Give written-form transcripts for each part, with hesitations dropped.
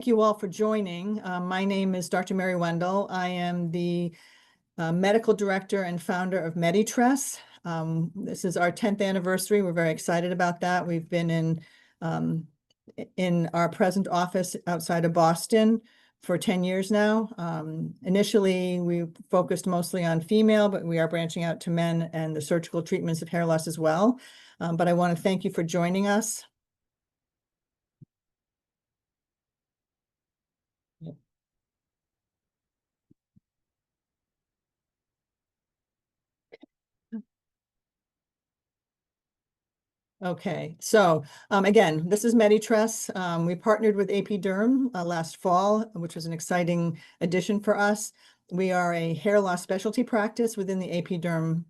Thank you all for joining. My name is Dr. Mary Wendel. I am the medical director and founder of Medi Tresse. This is our 10th anniversary. We're very excited about that. We've been in our present office outside of Boston for 10 years now. Initially, we focused mostly on female, but we are branching out to men and the surgical treatments of hair loss as well. But I want to thank you for joining us. Okay, so again, this is Medi Tresse. We partnered with AP Derm last fall, which was an exciting addition for us. We are a hair loss specialty practice within the AP Derm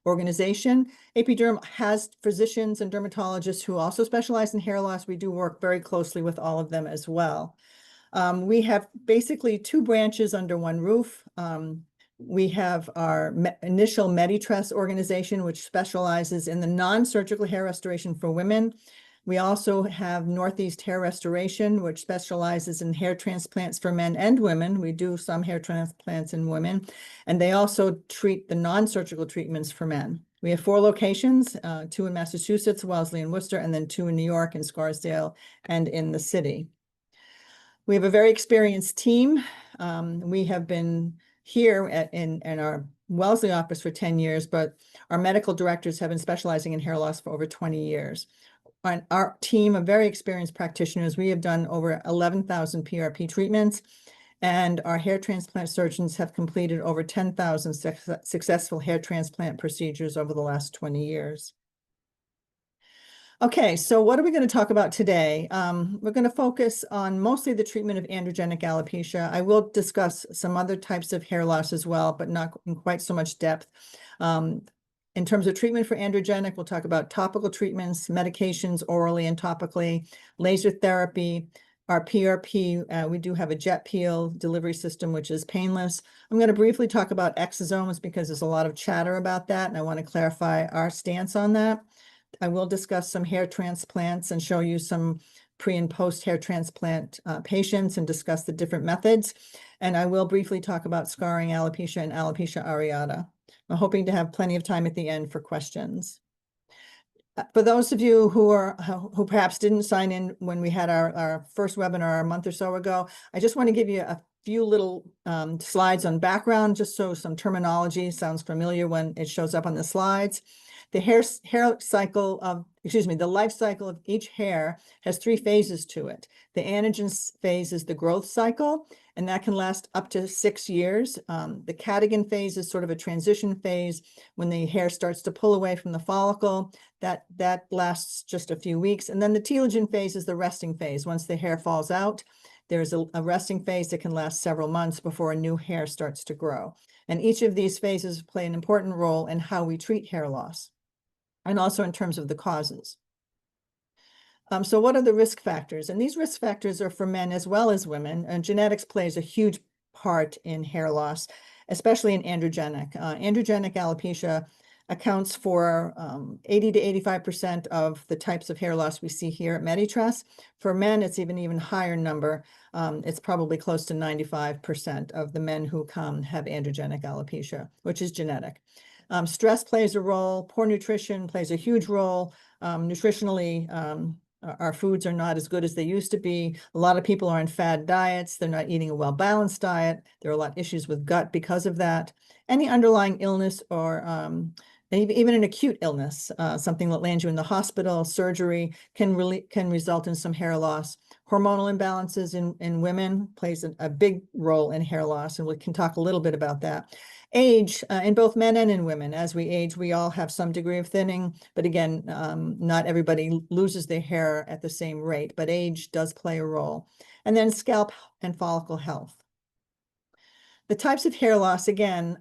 organization. AP Derm has physicians and dermatologists who also specialize in hair loss. We do work very closely with all of them as well. We have basically two branches under one roof. We have our initial Medi Tresse organization, which specializes in the non-surgical hair restoration for women. We also have Northeast Hair Restoration, which specializes in hair transplants for men and women. We do some hair transplants in women, and they also treat the non-surgical treatments for men. We have 4 locations, 2 in Massachusetts, Wellesley and Worcester, and then 2 in New York, in Scarsdale, and in the city. We have a very experienced team. We have been here in our Wellesley office for 10 years, but our medical directors have been specializing in hair loss for over 20 years. On our team of very experienced practitioners, we have done over 11,000 PRP treatments, and our hair transplant surgeons have completed over 10,000 successful hair transplant procedures over the last 20 years. Okay, so what are we going to talk about today? We're going to focus on mostly the treatment of androgenic alopecia. I will discuss some other types of hair loss as well, but not in quite so much depth. In terms of treatment for androgenic, we'll talk about topical treatments, medications orally and topically, laser therapy, our PRP. We do have a jet peel delivery system, which is painless. I'm going to briefly talk about exosomes because there's a lot of chatter about that, and I want to clarify our stance on that. I will discuss some hair transplants and show you some pre and post hair transplant patients and discuss the different methods. And I will briefly talk about scarring alopecia and alopecia areata. I'm hoping to have plenty of time at the end for questions. For those of you who perhaps didn't sign in when we had our first webinar a month or so ago, I just want to give you a few little slides on background, just so some terminology sounds familiar when it shows up on the slides. The the life cycle of each hair has 3 phases to it. The anagen phase is the growth cycle, and that can last up to 6 years. The catagen phase is sort of a transition phase when the hair starts to pull away from the follicle. That lasts just a few weeks. And then the telogen phase is the resting phase. Once the hair falls out, there's a resting phase that can last several months before a new hair starts to grow. And each of these phases play an important role in how we treat hair loss, and also in terms of the causes. So what are the risk factors? And these risk factors are for men as well as women, and genetics plays a huge part in hair loss, especially in androgenic. Androgenic alopecia accounts for 80 to 85% of the types of hair loss we see here at Medi Tresse. For men, it's even higher number. It's probably close to 95% of the men who come have androgenic alopecia, which is genetic. Stress plays a role. Poor nutrition plays a huge role. Nutritionally, our foods are not as good as they used to be. A lot of people are on fad diets. They're not eating a well-balanced diet. There are a lot of issues with gut because of that. Any underlying illness or even an acute illness, something that lands you in the hospital, surgery, can result in some hair loss. Hormonal imbalances in women plays a big role in hair loss, and we can talk a little bit about that. Age, in both men and in women. As we age, we all have some degree of thinning, but again, not everybody loses their hair at the same rate, but age does play a role. And then scalp and follicle health. The types of hair loss, again,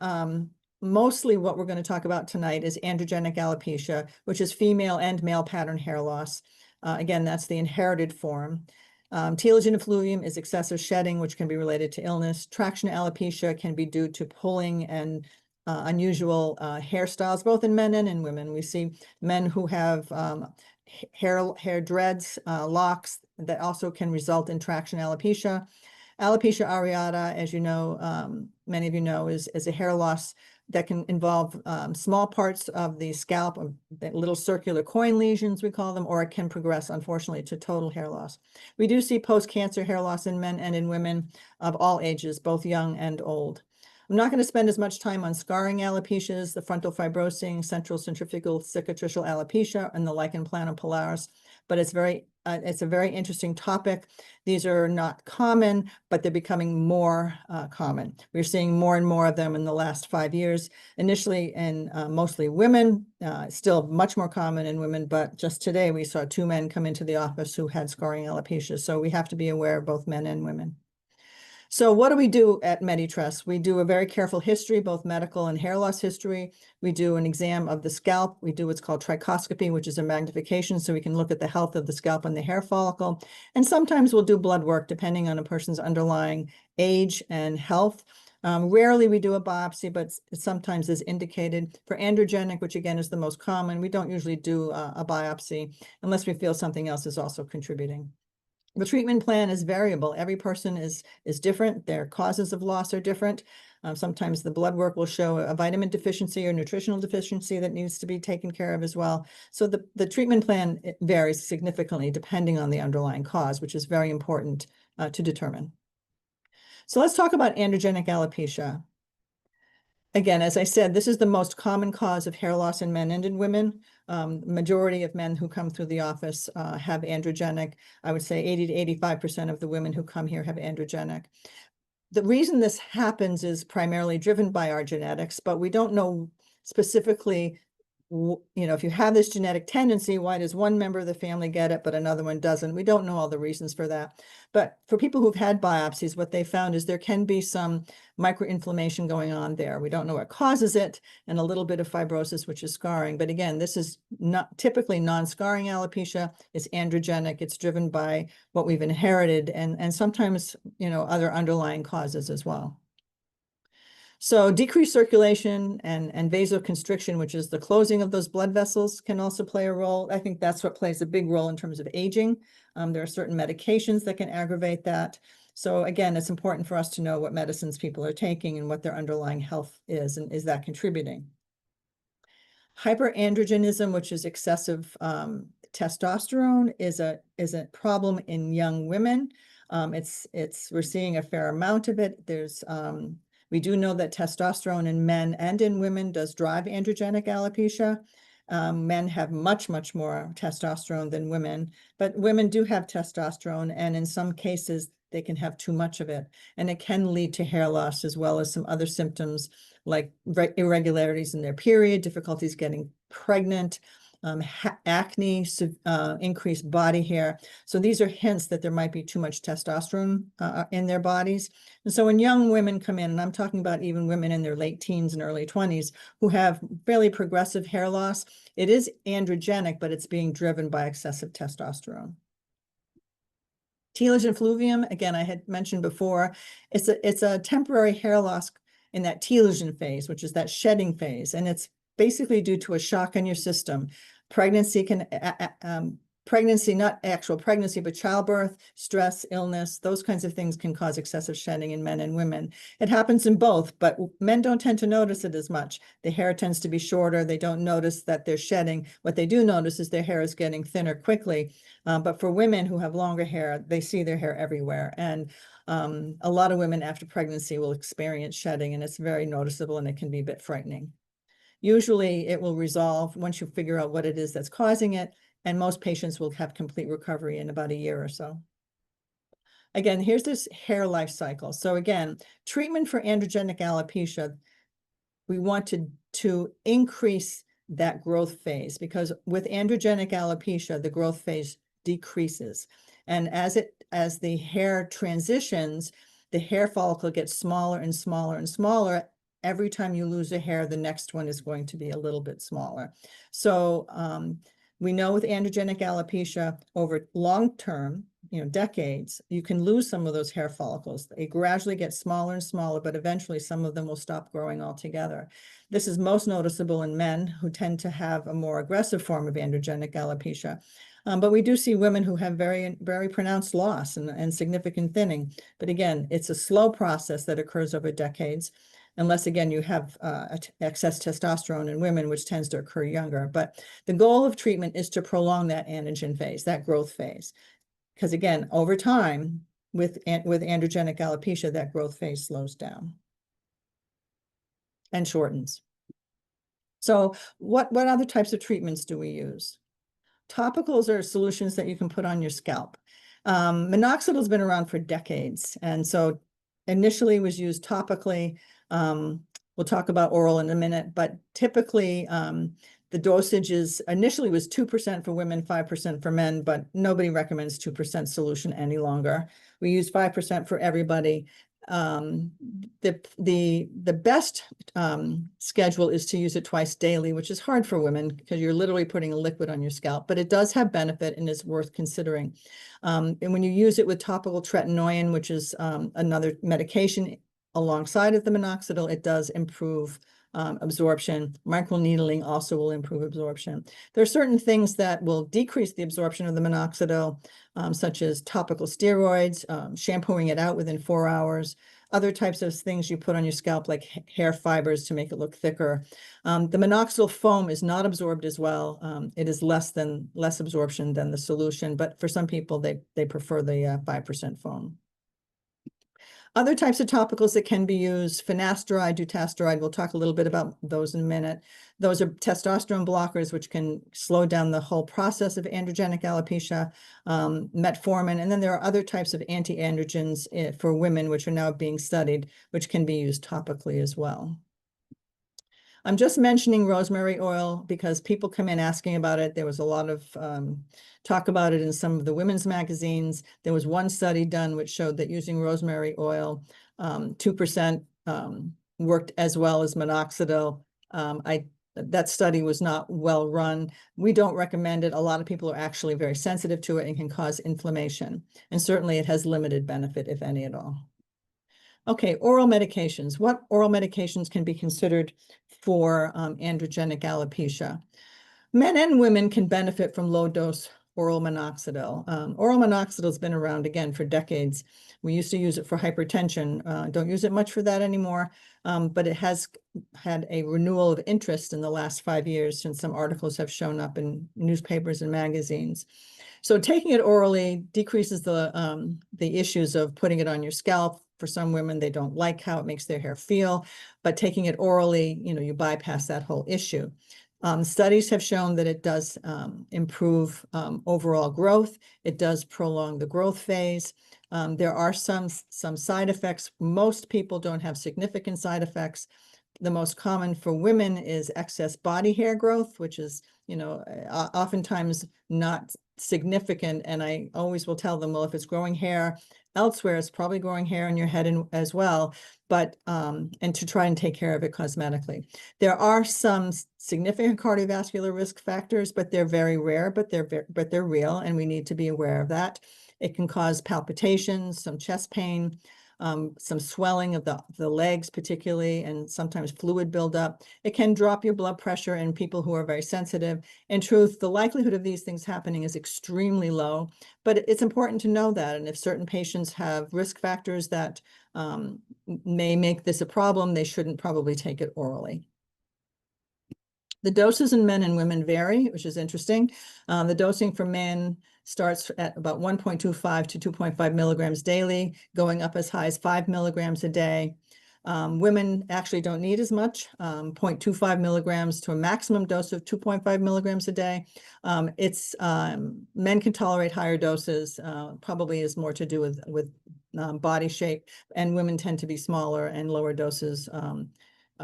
mostly what we're going to talk about tonight is androgenic alopecia, which is female and male pattern hair loss. Again, that's the inherited form. Telogen effluvium is excessive shedding, which can be related to illness. Traction alopecia can be due to pulling and unusual hairstyles, both in men and in women. We see men who have hair dreads, locks. that also can result in traction alopecia. Alopecia areata, as you know, many of you know, is a hair loss that can involve small parts of the scalp, little circular coin lesions, we call them, or it can progress, unfortunately, to total hair loss. We do see post-cancer hair loss in men and in women of all ages, both young and old. I'm not going to spend as much time on scarring alopecias, the frontal fibrosing, central centrifugal cicatricial alopecia, and the lichen planopilaris, but it's a very interesting topic. These are not common, but they're becoming more common. We're seeing more and more of them in the last 5 years, initially in mostly women, still much more common in women, but just today we saw 2 men come into the office who had scarring alopecia. So we have to be aware of both men and women. So what do we do at Medi Tresse? We do a very careful history, both medical and hair loss history. We do an exam of the scalp. We do what's called trichoscopy, which is a magnification, so we can look at the health of the scalp and the hair follicle. And sometimes we'll do blood work, depending on a person's underlying age and health. Rarely we do a biopsy, but it sometimes is indicated. For androgenic, which again is the most common, we don't usually do a biopsy unless we feel something else is also contributing. The treatment plan is variable. Every person is different. Their causes of loss are different. Sometimes the blood work will show a vitamin deficiency or nutritional deficiency that needs to be taken care of as well. So the treatment plan varies significantly depending on the underlying cause, which is very important to determine. So let's talk about androgenic alopecia. Again, as I said, this is the most common cause of hair loss in men and in women. Majority of men who come through the office have androgenic. I would say 80 to 85% of the women who come here have androgenic. The reason this happens is primarily driven by our genetics, but we don't know specifically, if you have this genetic tendency, why does one member of the family get it, but another one doesn't? We don't know all the reasons for that. But for people who've had biopsies, what they found is there can be some microinflammation going on there. We don't know what causes it, and a little bit of fibrosis, which is scarring. But again, this is not typically non-scarring alopecia. It's androgenic. It's driven by what we've inherited, and sometimes, other underlying causes as well. So decreased circulation and vasoconstriction, which is the closing of those blood vessels, can also play a role. I think that's what plays a big role in terms of aging. There are certain medications that can aggravate that. So again, it's important for us to know what medicines people are taking and what their underlying health is, and is that contributing? Hyperandrogenism, which is excessive testosterone, is a problem in young women. We're seeing a fair amount of it. We do know that testosterone in men and in women does drive androgenic alopecia. Men have much, much more testosterone than women, but women do have testosterone, and in some cases, they can have too much of it. And it can lead to hair loss as well as some other symptoms like irregularities in their period, difficulties getting pregnant, acne, increased body hair. So these are hints that there might be too much testosterone in their bodies. And so when young women come in, and I'm talking about even women in their late teens and early 20s who have fairly progressive hair loss, it is androgenic, but it's being driven by excessive testosterone. Telogen Effluvium, again, I had mentioned before, it's a temporary hair loss in that telogen phase, which is that shedding phase, and it's basically due to a shock in your system. Pregnancy not actual pregnancy, but childbirth, stress, illness, those kinds of things can cause excessive shedding in men and women. It happens in both, but men don't tend to notice it as much. The hair tends to be shorter. They don't notice that they're shedding. What they do notice is their hair is getting thinner quickly. But for women who have longer hair, they see their hair everywhere. And a lot of women after pregnancy will experience shedding, and it's very noticeable, and it can be a bit frightening. Usually it will resolve once you figure out what it is that's causing it, and most patients will have complete recovery in about a year or so. Again, here's this hair life cycle. So again, treatment for androgenic alopecia, we want to increase that growth phase, because with androgenic alopecia, the growth phase decreases. And as the hair transitions, the hair follicle gets smaller and smaller and smaller. Every time you lose a hair, the next one is going to be a little bit smaller. So we know with androgenic alopecia over long term, decades, you can lose some of those hair follicles. They gradually get smaller and smaller, but eventually some of them will stop growing altogether. This is most noticeable in men who tend to have a more aggressive form of androgenic alopecia. But we do see women who have very, very pronounced loss and significant thinning. But again, it's a slow process that occurs over decades, unless, again, you have excess testosterone in women, which tends to occur younger. But the goal of treatment is to prolong that anagen phase, that growth phase. Because again, over time, with androgenic alopecia, that growth phase slows down and shortens. So what other types of treatments do we use? Topicals are solutions that you can put on your scalp. Minoxidil has been around for decades, and so initially was used topically. We'll talk about oral in a minute, but typically the dosage initially was 2% for women, 5% for men, but nobody recommends 2% solution any longer. We use 5% for everybody. The best schedule is to use it twice daily, which is hard for women because you're literally putting a liquid on your scalp, but it does have benefit and is worth considering. And when you use it with topical tretinoin, which is another medication alongside of the minoxidil, it does improve absorption. Microneedling also will improve absorption. There are certain things that will decrease the absorption of the minoxidil, such as topical steroids, shampooing it out within 4 hours, other types of things you put on your scalp, like hair fibers to make it look thicker. The minoxidil foam is not absorbed as well. It is less absorption than the solution, but for some people, they prefer the 5% foam. Other types of topicals that can be used, finasteride, dutasteride, we'll talk a little bit about those in a minute. Those are testosterone blockers, which can slow down the whole process of androgenic alopecia, metformin, and then there are other types of anti-androgens for women, which are now being studied, which can be used topically as well. I'm just mentioning rosemary oil because people come in asking about it. There was a lot of talk about it in some of the women's magazines. There was one study done which showed that using rosemary oil, 2% worked as well as minoxidil. That study was not well run. We don't recommend it. A lot of people are actually very sensitive to it and can cause inflammation. And certainly it has limited benefit, if any at all. Okay, oral medications. What oral medications can be considered for androgenic alopecia? Men and women can benefit from low-dose oral minoxidil. Oral minoxidil has been around, again, for decades. We used to use it for hypertension. Don't use it much for that anymore, but it has had a renewal of interest in the last 5 years since some articles have shown up in newspapers and magazines. So taking it orally decreases the issues of putting it on your scalp. For some women, they don't like how it makes their hair feel, but taking it orally, you bypass that whole issue. Studies have shown that it does improve overall growth. It does prolong the growth phase. There are some side effects. Most people don't have significant side effects. The most common for women is excess body hair growth, which is, oftentimes not significant. And I always will tell them, well, if it's growing hair elsewhere, it's probably growing hair in your head as well, but and to try and take care of it cosmetically. There are some significant cardiovascular risk factors, but they're very rare, but they're real, and we need to be aware of that. It can cause palpitations, some chest pain, some swelling of the legs particularly, and sometimes fluid buildup. It can drop your blood pressure in people who are very sensitive. In truth, the likelihood of these things happening is extremely low, but it's important to know that. And if certain patients have risk factors that may make this a problem, they shouldn't probably take it orally. The doses in men and women vary, which is interesting. The dosing for men starts at about 1.25 to 2.5 milligrams daily, going up as high as 5 milligrams a day. Women actually don't need as much, 0.25 milligrams to a maximum dose of 2.5 milligrams a day. Men can tolerate higher doses, probably is more to do with body shape, and women tend to be smaller, and lower doses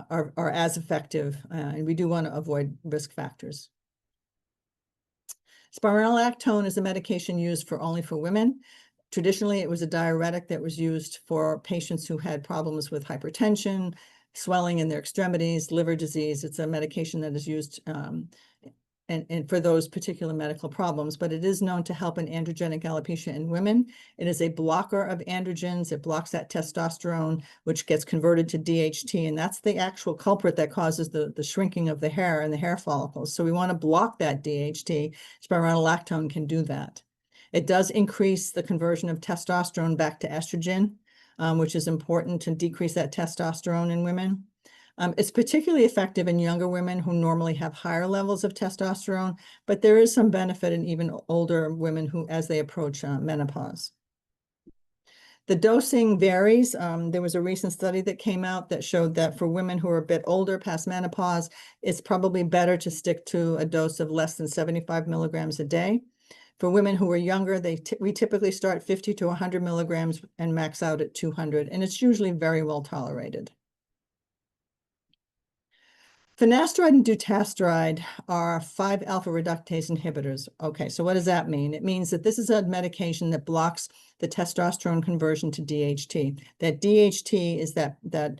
are as effective, and we do want to avoid risk factors. Spironolactone is a medication used only for women. Traditionally, it was a diuretic that was used for patients who had problems with hypertension, swelling in their extremities, liver disease. It's a medication that is used and for those particular medical problems, but it is known to help in androgenic alopecia in women. It is a blocker of androgens. It blocks that testosterone, which gets converted to DHT, and that's the actual culprit that causes the shrinking of the hair and the hair follicles. So we want to block that DHT. Spironolactone can do that. It does increase the conversion of testosterone back to estrogen, which is important to decrease that testosterone in women. It's particularly effective in younger women who normally have higher levels of testosterone, but there is some benefit in even older women who, as they approach menopause. The dosing varies. There was a recent study that came out that showed that for women who are a bit older, past menopause, it's probably better to stick to a dose of less than 75 milligrams a day. For women who are younger, we typically start 50 to 100 milligrams and max out at 200, and it's usually very well tolerated. Finasteride and dutasteride are 5-alpha reductase inhibitors. Okay, so what does that mean? It means that this is a medication that blocks the testosterone conversion to DHT. That DHT is that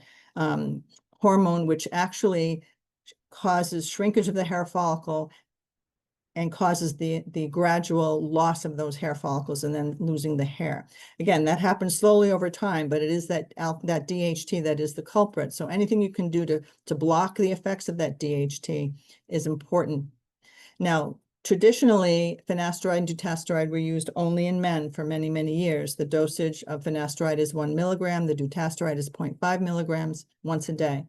hormone which actually causes shrinkage of the hair follicle and causes the gradual loss of those hair follicles and then losing the hair. Again, that happens slowly over time, but it is that DHT that is the culprit. So anything you can do to block the effects of that DHT is important. Now, traditionally, finasteride and dutasteride were used only in men for many, many years. The dosage of finasteride is 1 milligram. The dutasteride is 0.5 milligrams once a day.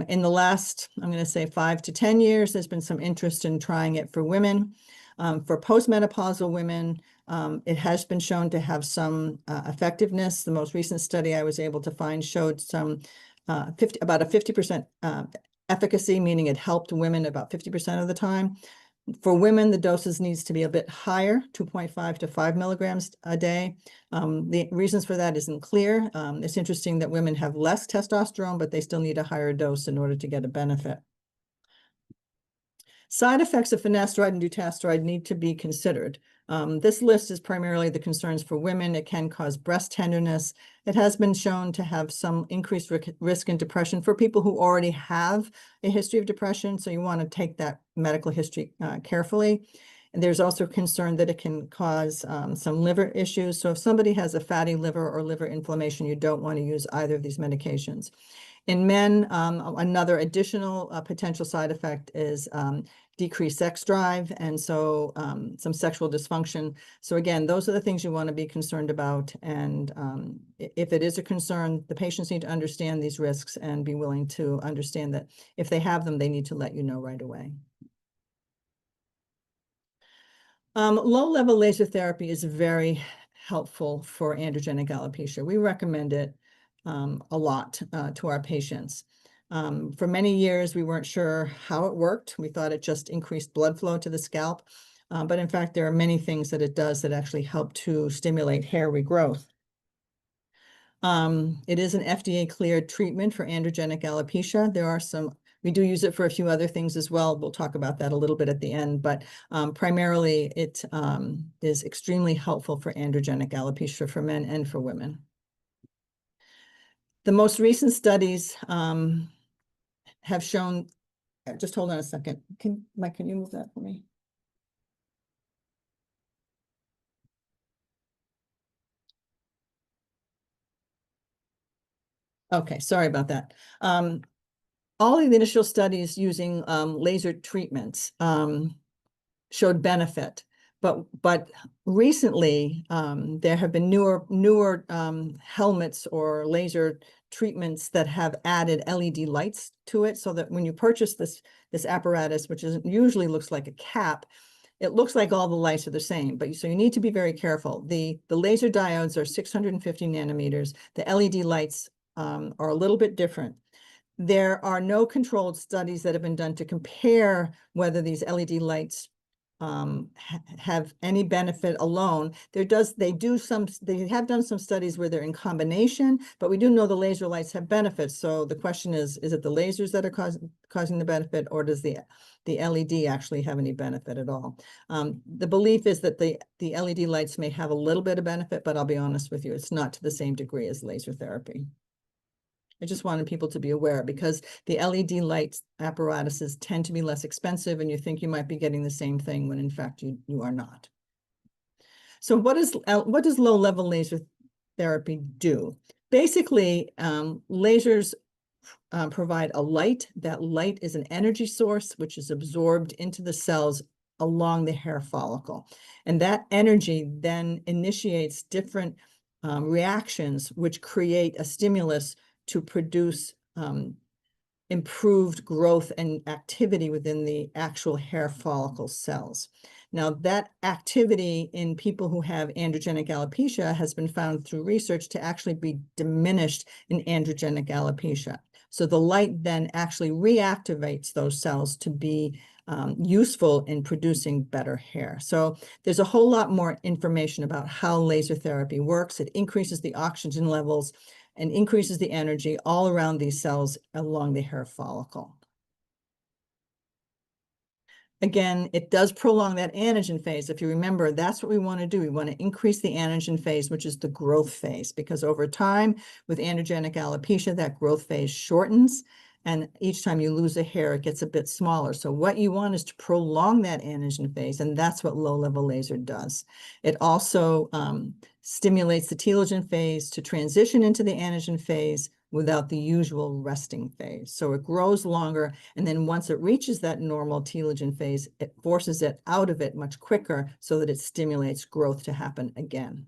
In the last, I'm going to say 5 to 10 years, there's been some interest in trying it for women. For postmenopausal women, it has been shown to have some effectiveness. The most recent study I was able to find showed some about a 50% efficacy, meaning it helped women about 50% of the time. For women, the doses needs to be a bit higher, 2.5 to 5 milligrams a day. The reasons for that isn't clear. It's interesting that women have less testosterone, but they still need a higher dose in order to get a benefit. Side effects of finasteride and dutasteride need to be considered. This list is primarily the concerns for women. It can cause breast tenderness. It has been shown to have some increased risk in depression for people who already have a history of depression. So you want to take that medical history carefully. And there's also concern that it can cause some liver issues. So if somebody has a fatty liver or liver inflammation, you don't want to use either of these medications. In men, another additional potential side effect is decreased sex drive and so some sexual dysfunction. So again, those are the things you want to be concerned about. And if it is a concern, the patients need to understand these risks and be willing to understand that if they have them, they need to let you know right away. Low-level laser therapy is very helpful for androgenic alopecia. We recommend it a lot to our patients. For many years, we weren't sure how it worked. We thought it just increased blood flow to the scalp. But in fact, there are many things that it does that actually help to stimulate hair regrowth. It is an FDA-cleared treatment for androgenic alopecia. We do use it for a few other things as well. We'll talk about that a little bit at the end, but primarily it is extremely helpful for androgenic alopecia for men and for women. The most recent studies have shown, just hold on a second. Mike, can you move that for me? Okay, sorry about that. All of the initial studies using laser treatments showed benefit, but recently there have been newer helmets or laser treatments that have added LED lights to it, so that when you purchase this apparatus, which usually looks like a cap, it looks like all the lights are the same, but so you need to be very careful. The laser diodes are 650 nanometers. The LED lights are a little bit different. There are no controlled studies that have been done to compare whether these LED lights have any benefit alone. They have done some studies where they're in combination, but we do know the laser lights have benefits. So the question is it the lasers that are causing the benefit, or does the LED actually have any benefit at all? The belief is that the LED lights may have a little bit of benefit, but I'll be honest with you, it's not to the same degree as laser therapy. I just wanted people to be aware, because the LED light apparatuses tend to be less expensive, and you think you might be getting the same thing when in fact you are not. So what does low-level laser therapy do? Basically, lasers provide a light. That light is an energy source which is absorbed into the cells along the hair follicle. And that energy then initiates different reactions which create a stimulus to produce improved growth and activity within the actual hair follicle cells. Now, that activity in people who have androgenic alopecia has been found through research to actually be diminished in androgenic alopecia. So the light then actually reactivates those cells to be useful in producing better hair. So there's a whole lot more information about how laser therapy works. It increases the oxygen levels and increases the energy all around these cells along the hair follicle. Again, it does prolong that anagen phase. If you remember, that's what we want to do. We want to increase the anagen phase, which is the growth phase, because over time with androgenic alopecia, that growth phase shortens. And each time you lose a hair, it gets a bit smaller. So what you want is to prolong that anagen phase, and that's what low-level laser does. It also stimulates the telogen phase to transition into the anagen phase without the usual resting phase. So it grows longer, and then once it reaches that normal telogen phase, it forces it out of it much quicker so that it stimulates growth to happen again.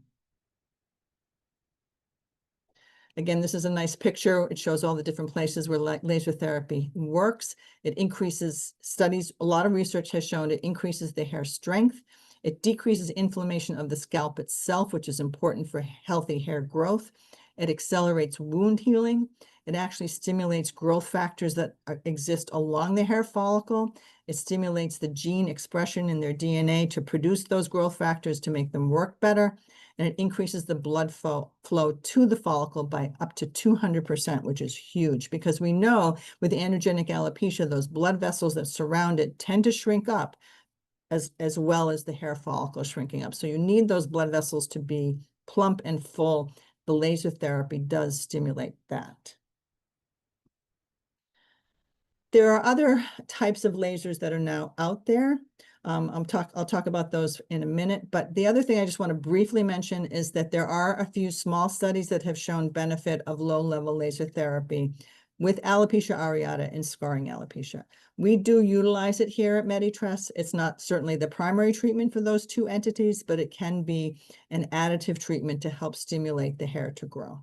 Again, this is a nice picture. It shows all the different places where laser therapy works. It increases studies. A lot of research has shown it increases the hair strength. It decreases inflammation of the scalp itself, which is important for healthy hair growth. It accelerates wound healing. It actually stimulates growth factors that exist along the hair follicle. It stimulates the gene expression in their DNA to produce those growth factors to make them work better. And it increases the blood flow to the follicle by up to 200%, which is huge, because we know with androgenic alopecia, those blood vessels that surround it tend to shrink up as well as the hair follicle shrinking up. So you need those blood vessels to be plump and full. The laser therapy does stimulate that. There are other types of lasers that are now out there. I'll talk about those in a minute, but the other thing I just want to briefly mention is that there are a few small studies that have shown benefit of low-level laser therapy with alopecia areata and scarring alopecia. We do utilize it here at Medi Tresse. It's not certainly the primary treatment for those two entities, but it can be an additive treatment to help stimulate the hair to grow.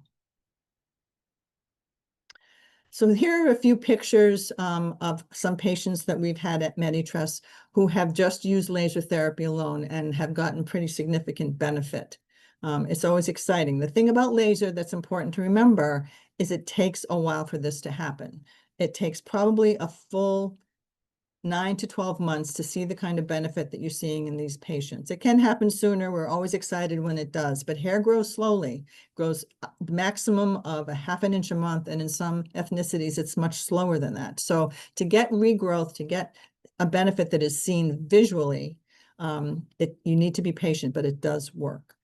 So here are a few pictures of some patients that we've had at Medi Tresse who have just used laser therapy alone and have gotten pretty significant benefit. It's always exciting. The thing about laser that's important to remember is it takes a while for this to happen. It takes probably a full 9 to 12 months to see the kind of benefit that you're seeing in these patients. It can happen sooner. We're always excited when it does, but hair grows slowly, grows the maximum of a ½ inch a month. And in some ethnicities, it's much slower than that. So to get regrowth, to get a benefit that is seen visually, you need to be patient, but it does work.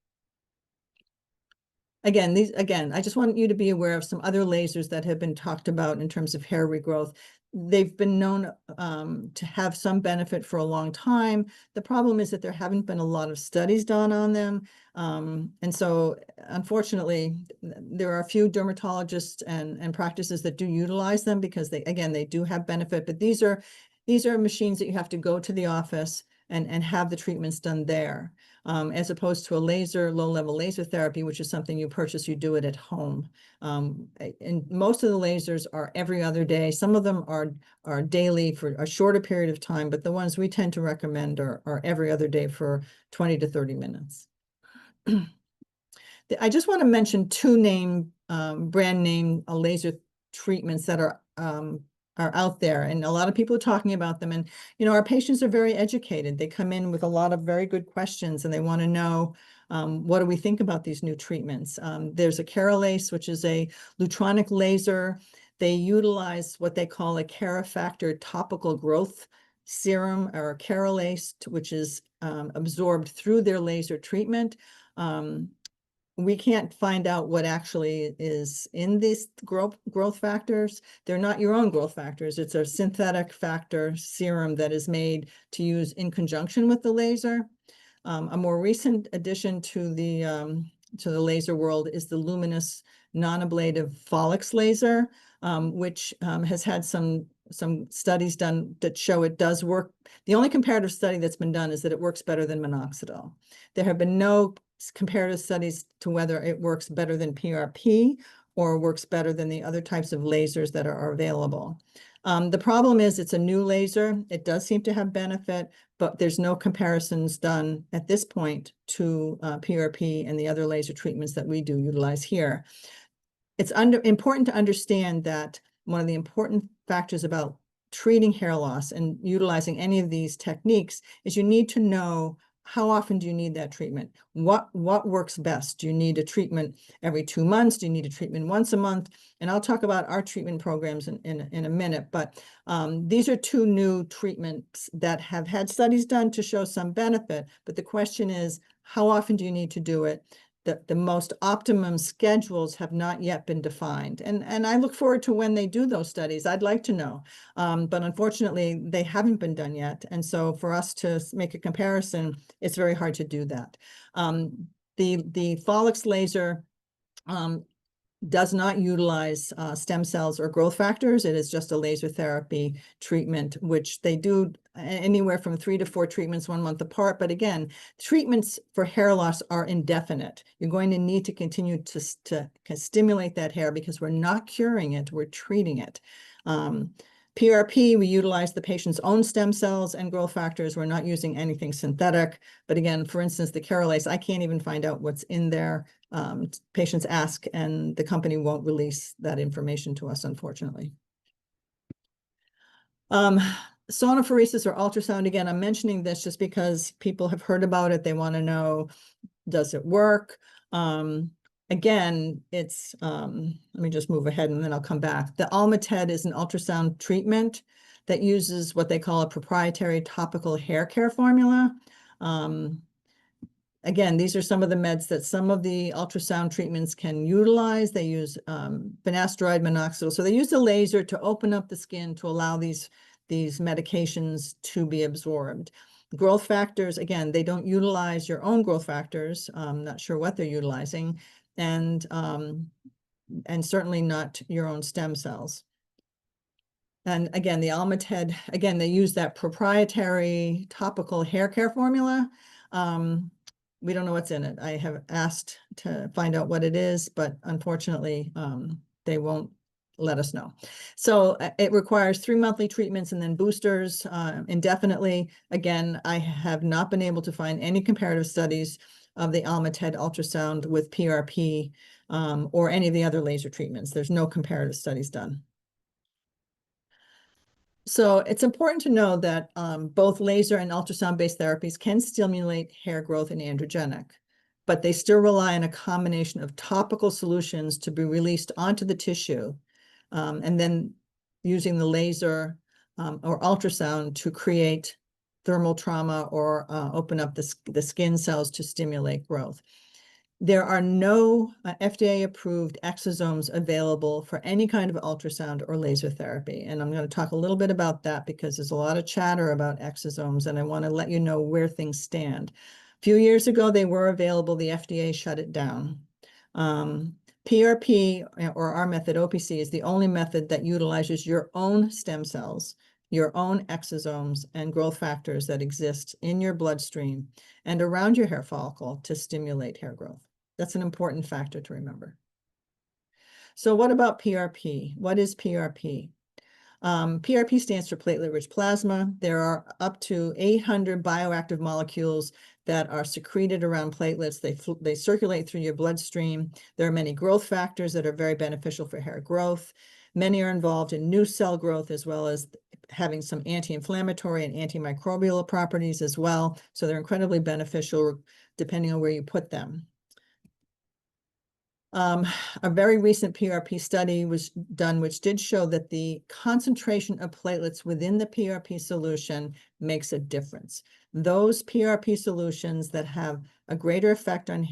Again, I just want you to be aware of some other lasers that have been talked about in terms of hair regrowth. They've been known to have some benefit for a long time. The problem is that there haven't been a lot of studies done on them. And so, unfortunately, there are a few dermatologists and practices that do utilize them because they do have benefit. But these are machines that you have to go to the office and have the treatments done there. As opposed to a low-level laser therapy, which is something you purchase, you do it at home. And most of the lasers are every other day. Some of them are daily for a shorter period of time, but the ones we tend to recommend are every other day for 20 to 30 minutes. I just want to mention two brand name laser treatments that are out there, and a lot of people are talking about them. And our patients are very educated. They come in with a lot of very good questions, and they want to know what do we think about these new treatments. There's a Carolase, which is a lutronic laser. They utilize what they call a Carifactor topical growth serum, or Carolase, which is absorbed through their laser treatment. we can't find out what actually is in these growth factors. They're not your own growth factors. It's a synthetic factor serum that is made to use in conjunction with the laser. A more recent addition to the laser world is the luminous non-ablative Folix laser, which has had some studies done that show it does work. The only comparative study that's been done is that it works better than minoxidil. There have been no comparative studies to whether it works better than PRP or works better than the other types of lasers that are available. The problem is it's a new laser. It does seem to have benefit, but there's no comparisons done at this point to PRP and the other laser treatments that we do utilize here. It's important to understand that one of the important factors about treating hair loss and utilizing any of these techniques is you need to know how often do you need that treatment? What works best? Do you need a treatment every 2 months? Do you need a treatment once a month? And I'll talk about our treatment programs in a minute, but these are 2 new treatments that have had studies done to show some benefit, but the question is, how often do you need to do it? The most optimum schedules have not yet been defined. And I look forward to when they do those studies. I'd like to know, but unfortunately, they haven't been done yet. And so for us to make a comparison, it's very hard to do that. The Folix laser does not utilize stem cells or growth factors. It is just a laser therapy treatment, which they do anywhere from 3 to 4 treatments 1 month apart. But again, treatments for hair loss are indefinite. You're going to need to continue to stimulate that hair because we're not curing it, we're treating it. PRP, we utilize the patient's own stem cells and growth factors. We're not using anything synthetic. But again, for instance, the Carolase, I can't even find out what's in there. Patients ask, and the company won't release that information to us, unfortunately. Sonophoresis or ultrasound, again, I'm mentioning this just because people have heard about it. They want to know, does it work? Again, it's, let me just move ahead and then I'll come back. The Almated is an ultrasound treatment that uses what they call a proprietary topical hair care formula. Again, these are some of the meds that some of the ultrasound treatments can utilize. They use finasteride, minoxidil. So they use a laser to open up the skin to allow these medications to be absorbed. Growth factors, again, they don't utilize your own growth factors. I'm not sure what they're utilizing. And certainly not your own stem cells. And again, the Almated, again, they use that proprietary topical hair care formula. We don't know what's in it. I have asked to find out what it is, but unfortunately, they won't let us know. So it requires 3 monthly treatments and then boosters indefinitely. Again, I have not been able to find any comparative studies of the Almated ultrasound with PRP or any of the other laser treatments. There's no comparative studies done. So it's important to know that both laser and ultrasound-based therapies can stimulate hair growth and androgenic, but they still rely on a combination of topical solutions to be released onto the tissue, and then using the laser or ultrasound to create thermal trauma or open up the skin cells to stimulate growth. There are no FDA-approved exosomes available for any kind of ultrasound or laser therapy. And I'm going to talk a little bit about that because there's a lot of chatter about exosomes, and I want to let you know where things stand. A few years ago, they were available. The FDA shut it down. PRP, or our method, OPC, is the only method that utilizes your own stem cells, your own exosomes and growth factors that exist in your bloodstream and around your hair follicle to stimulate hair growth. That's an important factor to remember. So what about PRP? What is PRP? PRP stands for platelet-rich plasma. There are up to 800 bioactive molecules that are secreted around platelets. They circulate through your bloodstream. There are many growth factors that are very beneficial for hair growth. Many are involved in new cell growth as well as having some anti-inflammatory and antimicrobial properties as well. So they're incredibly beneficial depending on where you put them. A very recent PRP study was done, which did show that the concentration of platelets within the PRP solution makes a difference. Those PRP solutions that have a greater effect on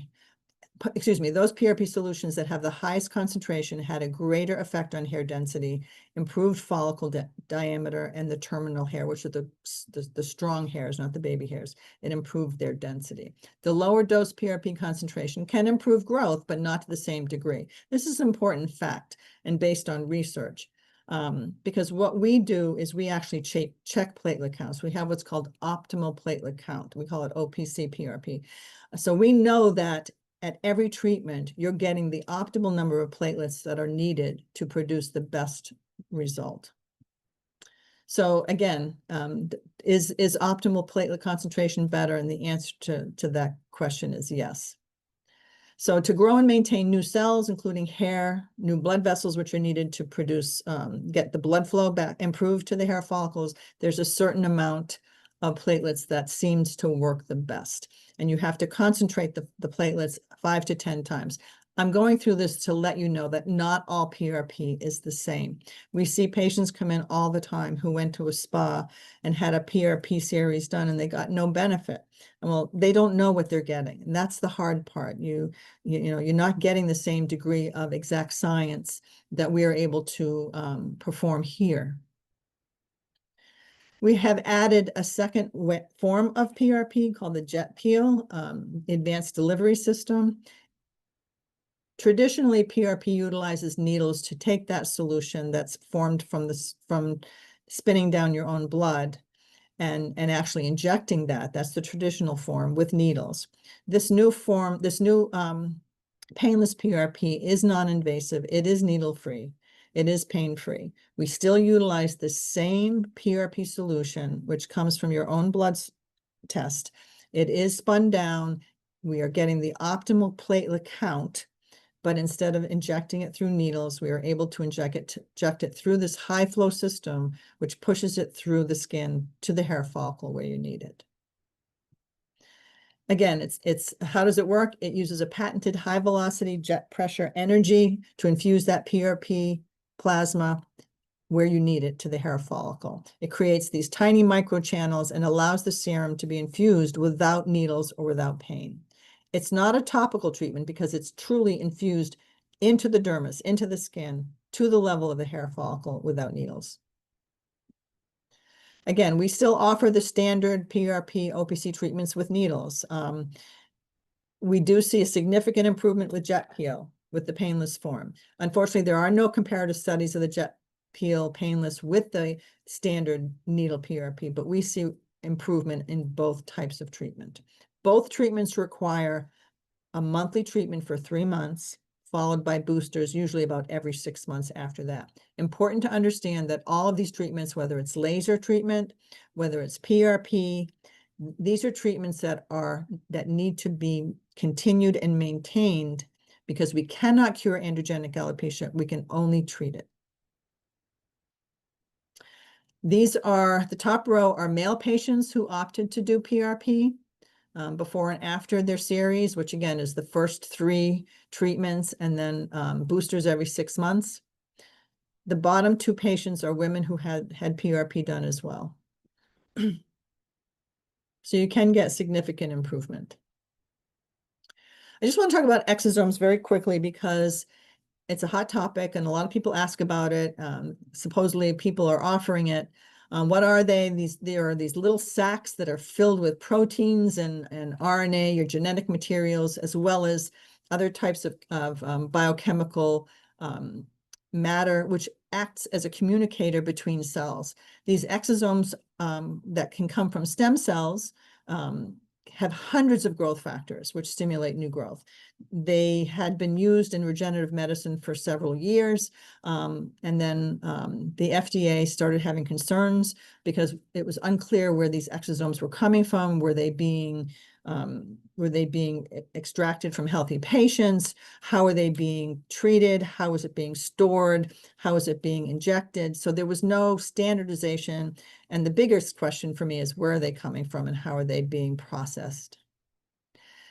those PRP solutions that have the highest concentration had a greater effect on hair density, improved follicle diameter, and the terminal hair, which are the strong hairs, not the baby hairs. It improved their density. The lower dose PRP concentration can improve growth, but not to the same degree. This is an important fact and based on research. Because what we do is we actually check platelet counts. We have what's called optimal platelet count. We call it OPC PRP. So we know that at every treatment, you're getting the optimal number of platelets that are needed to produce the best result. So again, is optimal platelet concentration better? And the answer to that question is yes. So to grow and maintain new cells, including hair, new blood vessels, which are needed to produce, get the blood flow back, improved to the hair follicles, there's a certain amount of platelets that seems to work the best. And you have to concentrate the platelets 5 to 10 times. I'm going through this to let you know that not all PRP is the same. We see patients come in all the time who went to a spa and had a PRP series done and they got no benefit. Well, they don't know what they're getting. And that's the hard part. You know, you're not getting the same degree of exact science that we are able to perform here. We have added a second form of PRP called the jet peel, advanced delivery system. Traditionally, PRP utilizes needles to take that solution that's formed from spinning down your own blood and actually injecting that. That's the traditional form with needles. This new form, this new painless PRP is non-invasive. It is needle-free. It is pain-free. We still utilize the same PRP solution, which comes from your own blood test. It is spun down. We are getting the optimal platelet count, but instead of injecting it through needles, we are able to inject it through this high flow system, which pushes it through the skin to the hair follicle where you need it. Again, how does it work? It uses a patented high velocity jet pressure energy to infuse that PRP plasma where you need it to the hair follicle. It creates these tiny microchannels and allows the serum to be infused without needles or without pain. It's not a topical treatment because it's truly infused into the dermis, into the skin, to the level of the hair follicle without needles. Again, we still offer the standard PRP OPC treatments with needles. We do see a significant improvement with jet peel with the painless form. Unfortunately, there are no comparative studies of the jet peel painless with the standard needle PRP, but we see improvement in both types of treatment. Both treatments require a monthly treatment for 3 months, followed by boosters, usually about every 6 months after that. Important to understand that all of these treatments, whether it's laser treatment, whether it's PRP, these are treatments that need to be continued and maintained because we cannot cure androgenic alopecia. We can only treat it. These are, the top row are male patients who opted to do PRP before and after their series, which again is the first 3 treatments and then boosters every 6 months. The bottom 2 patients are women who had PRP done as well. So you can get significant improvement. I just want to talk about exosomes very quickly because it's a hot topic and a lot of people ask about it. Supposedly people are offering it. What are they? There are these little sacs that are filled with proteins and RNA, your genetic materials, as well as other types of biochemical matter, which acts as a communicator between cells. These exosomes that can come from stem cells have hundreds of growth factors which stimulate new growth. They had been used in regenerative medicine for several years, and then the FDA started having concerns because it was unclear where these exosomes were coming from. Were they being extracted from healthy patients? How are they being treated? How is it being stored? How is it being injected? So there was no standardization. And the biggest question for me is where are they coming from and how are they being processed?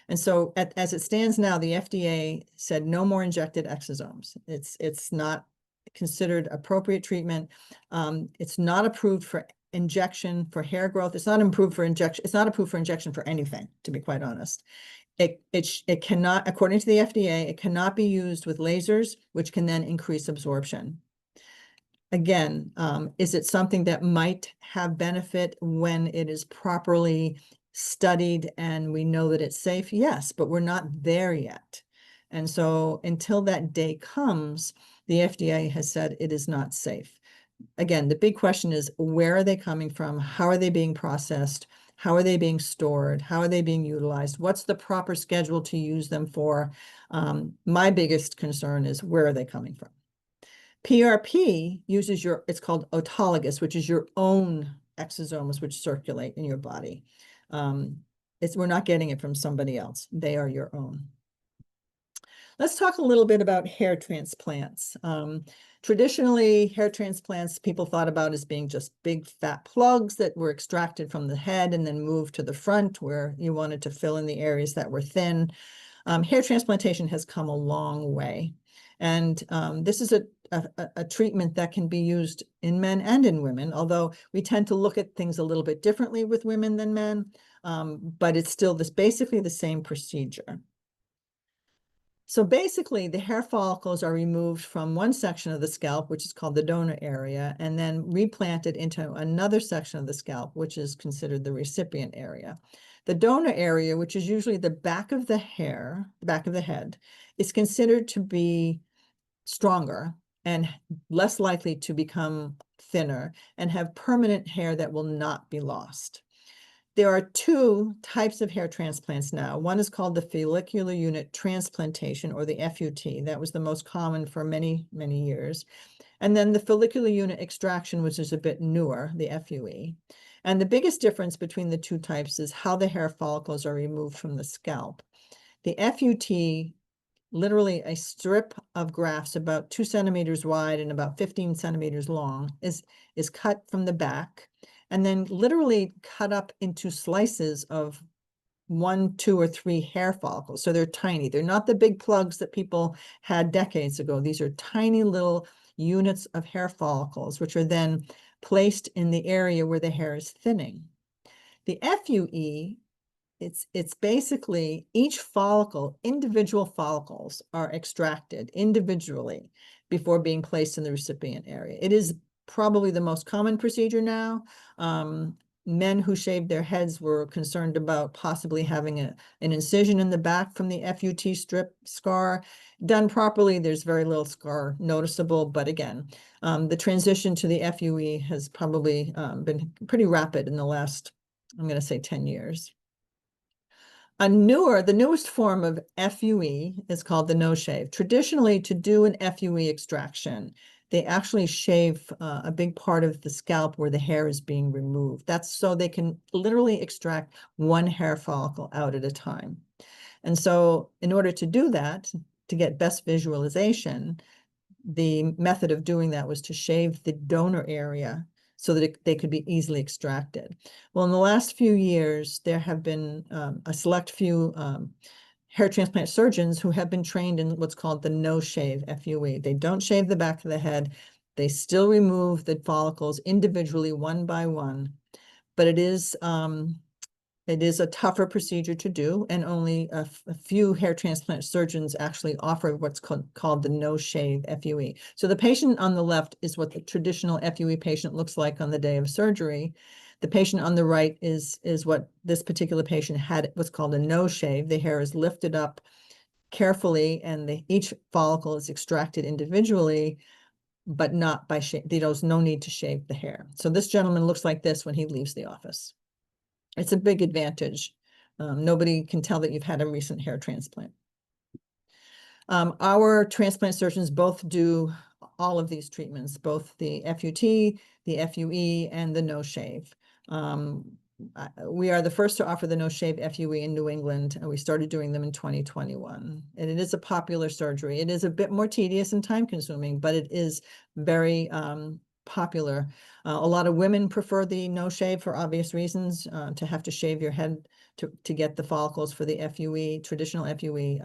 And so as it stands now, the FDA said no more injected exosomes. It's not considered appropriate treatment. It's not approved for injection for hair growth. It's not approved for injection. It's not approved for injection for anything, to be quite honest. It cannot, according to the FDA, it cannot be used with lasers, which can then increase absorption. Again, is it something that might have benefit when it is properly studied and we know that it's safe? Yes, but we're not there yet. And so until that day comes, the FDA has said it is not safe. Again, the big question is, where are they coming from? How are they being processed? How are they being stored? How are they being utilized? What's the proper schedule to use them for? My biggest concern is, where are they coming from? PRP uses it's called autologous, which is your own exosomes which circulate in your body. We're not getting it from somebody else. They are your own. Let's talk a little bit about hair transplants. Traditionally, hair transplants people thought about as being just big fat plugs that were extracted from the head and then moved to the front where you wanted to fill in the areas that were thin. Hair transplantation has come a long way. And this is a treatment that can be used in men and in women, although we tend to look at things a little bit differently with women than men, but it's still basically the same procedure. So basically, the hair follicles are removed from one section of the scalp, which is called the donor area, and then replanted into another section of the scalp, which is considered the recipient area. The donor area, which is usually the back of the hair, the back of the head, is considered to be stronger and less likely to become thinner and have permanent hair that will not be lost. There are two types of hair transplants now. One is called the follicular unit transplantation, or the FUT. That was the most common for many, many years. And then the follicular unit extraction, which is a bit newer, the FUE. And the biggest difference between the two types is how the hair follicles are removed from the scalp. The FUT, literally a strip of grafts about 2 centimeters wide and about 15 centimeters long, is cut from the back and then literally cut up into slices of 1, 2, or 3 hair follicles. So they're tiny. They're not the big plugs that people had decades ago. These are tiny little units of hair follicles, which are then placed in the area where the hair is thinning. The FUE, it's basically each follicle, individual follicles are extracted individually before being placed in the recipient area. It is probably the most common procedure now. Men who shaved their heads were concerned about possibly having an incision in the back from the FUT strip scar. Done properly, there's very little scar noticeable, but again, the transition to the FUE has probably been pretty rapid in the last, I'm going to say 10 years. The newest form of FUE is called the no shave. Traditionally, to do an FUE extraction, they actually shave a big part of the scalp where the hair is being removed. That's so they can literally extract one hair follicle out at a time. And so in order to do that, to get best visualization, the method of doing that was to shave the donor area so that they could be easily extracted. Well, in the last few years, there have been a select few hair transplant surgeons who have been trained in what's called the no-shave FUE. They don't shave the back of the head. They still remove the follicles individually, one by one, but it is a tougher procedure to do, and only a few hair transplant surgeons actually offer what's called the no-shave FUE. So the patient on the left is what the traditional FUE patient looks like on the day of surgery. The patient on the right is what this particular patient had, what's called a no-shave. The hair is lifted up carefully, and each follicle is extracted individually, but not by shave. There's no need to shave the hair. So this gentleman looks like this when he leaves the office. It's a big advantage. Nobody can tell that you've had a recent hair transplant. Our transplant surgeons both do all of these treatments, both the FUT, the FUE, and the no-shave. We are the first to offer the no-shave FUE in New England, and we started doing them in 2021. And it is a popular surgery. It is a bit more tedious and time-consuming, but it is very popular. A lot of women prefer the no shave for obvious reasons, to have to shave your head to get the follicles for the FUE, traditional FUE.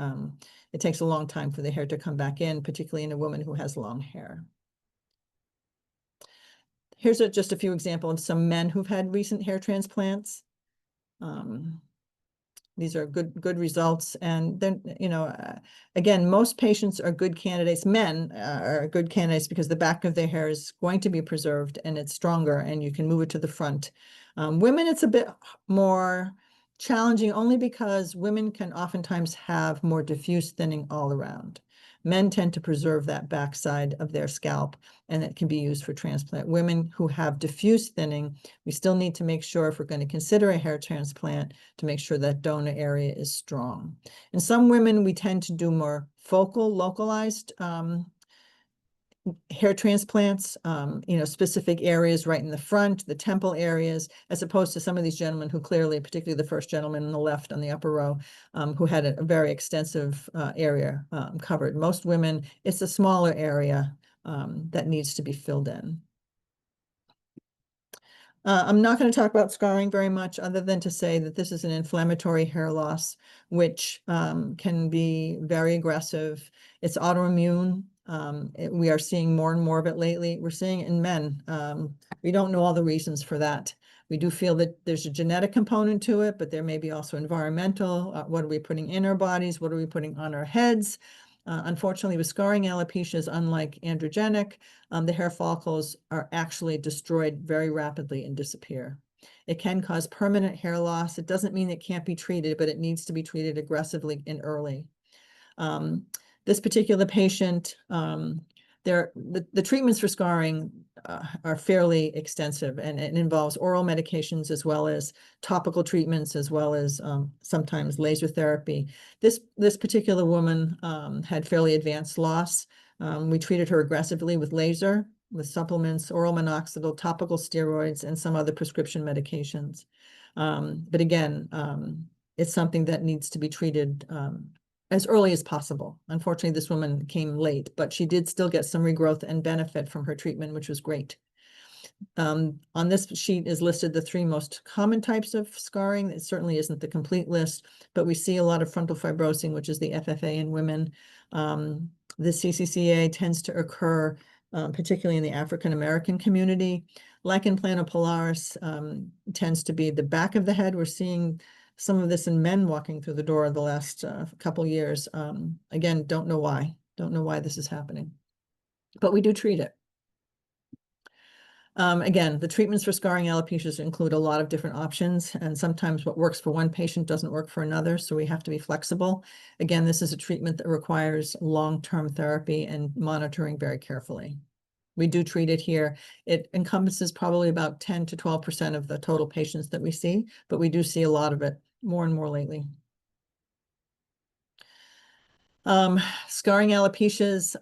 It takes a long time for the hair to come back in, particularly in a woman who has long hair. Here's just a few examples of some men who've had recent hair transplants. These are good results. And then, again, most patients are good candidates. Men are good candidates because the back of their hair is going to be preserved and it's stronger and you can move it to the front. Women, it's a bit more challenging only because women can oftentimes have more diffuse thinning all around. Men tend to preserve that backside of their scalp, and it can be used for transplant. Women who have diffuse thinning, we still need to make sure, if we're going to consider a hair transplant, to make sure that donor area is strong. In some women, we tend to do more focal, localized hair transplants, specific areas right in the front, the temple areas, as opposed to some of these gentlemen who clearly, particularly the first gentleman on the left on the upper row, who had a very extensive area covered. Most women, it's a smaller area that needs to be filled in. I'm not going to talk about scarring very much, other than to say that this is an inflammatory hair loss, which can be very aggressive. It's autoimmune. We are seeing more and more of it lately. We're seeing it in men. We don't know all the reasons for that. We do feel that there's a genetic component to it, but there may be also environmental. What are we putting in our bodies? What are we putting on our heads? Unfortunately, with scarring alopecias, unlike androgenic, the hair follicles are actually destroyed very rapidly and disappear. It can cause permanent hair loss. It doesn't mean it can't be treated, but it needs to be treated aggressively and early. This particular patient, the treatments for scarring are fairly extensive, and it involves oral medications as well as topical treatments, as well as sometimes laser therapy. This particular woman had fairly advanced loss. We treated her aggressively with laser, with supplements, oral minoxidil, topical steroids, and some other prescription medications. But again, it's something that needs to be treated as early as possible. Unfortunately, this woman came late, but she did still get some regrowth and benefit from her treatment, which was great. On this sheet is listed the 3 most common types of scarring. It certainly isn't the complete list, but we see a lot of frontal fibrosing, which is the FFA in women. The CCCA tends to occur particularly in the African-American community. Lichen planopilaris tends to be the back of the head. We're seeing some of this in men walking through the door the last couple years. Again, don't know why. Don't know why this is happening, but we do treat it. Again, the treatments for scarring alopecias include a lot of different options, and sometimes what works for one patient doesn't work for another, so we have to be flexible. Again, this is a treatment that requires long-term therapy and monitoring very carefully. We do treat it here. It encompasses probably about 10 to 12% of the total patients that we see, but we do see a lot of it, more and more lately. Scarring alopecias,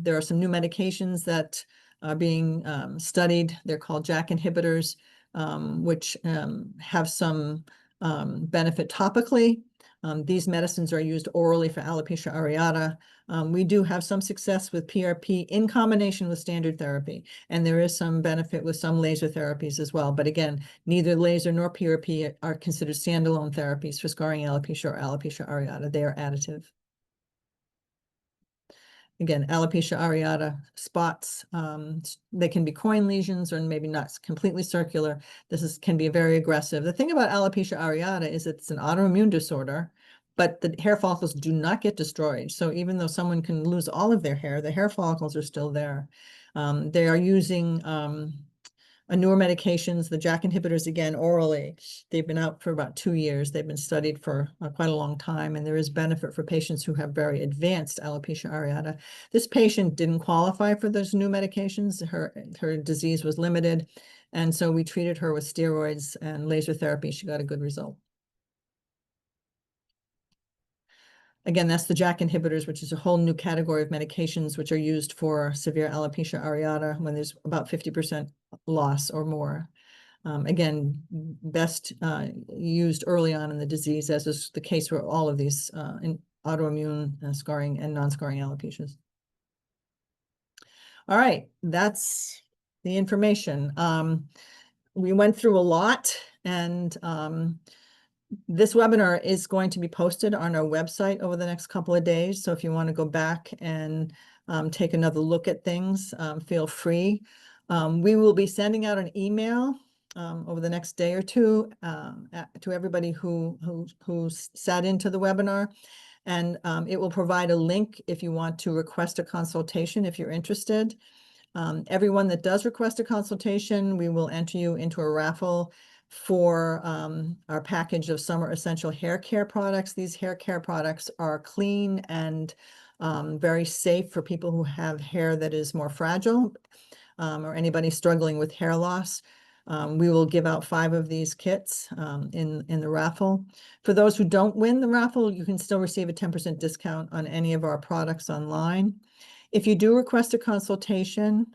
there are some new medications that are being studied. They're called JAK inhibitors, which have some benefit topically. These medicines are used orally for alopecia areata. We do have some success with PRP in combination with standard therapy, and there is some benefit with some laser therapies as well. But again, neither laser nor PRP are considered standalone therapies for scarring alopecia or alopecia areata. They are additive. Again, alopecia areata spots, they can be coin lesions or maybe not completely circular. Can be very aggressive. The thing about alopecia areata is it's an autoimmune disorder, but the hair follicles do not get destroyed. So even though someone can lose all of their hair, the hair follicles are still there. They are using newer medications, the JAK inhibitors, again, orally. They've been out for about 2 years. They've been studied for quite a long time, and there is benefit for patients who have very advanced alopecia areata. This patient didn't qualify for those new medications. Her disease was limited, and so we treated her with steroids and laser therapy. She got a good result. Again, that's the JAK inhibitors, which is a whole new category of medications which are used for severe alopecia areata when there's about 50% loss or more. Again, best used early on in the disease, as is the case for all of these autoimmune scarring and non-scarring alopecias. All right, that's the information. We went through a lot, and this webinar is going to be posted on our website over the next couple of days. So if you want to go back and take another look at things, feel free. We will be sending out an email over the next day or two to everybody who sat into the webinar. And it will provide a link if you want to request a consultation if you're interested. Everyone that does request a consultation, we will enter you into a raffle for our package of summer essential hair care products. These hair care products are clean and very safe for people who have hair that is more fragile or anybody struggling with hair loss. We will give out 5 of these kits in the raffle. For those who don't win the raffle, you can still receive a 10% discount on any of our products online. If you do request a consultation,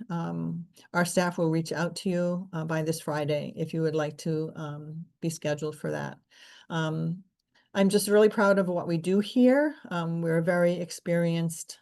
our staff will reach out to you by this Friday if you would like to be scheduled for that. I'm just really proud of what we do here. We're a very experienced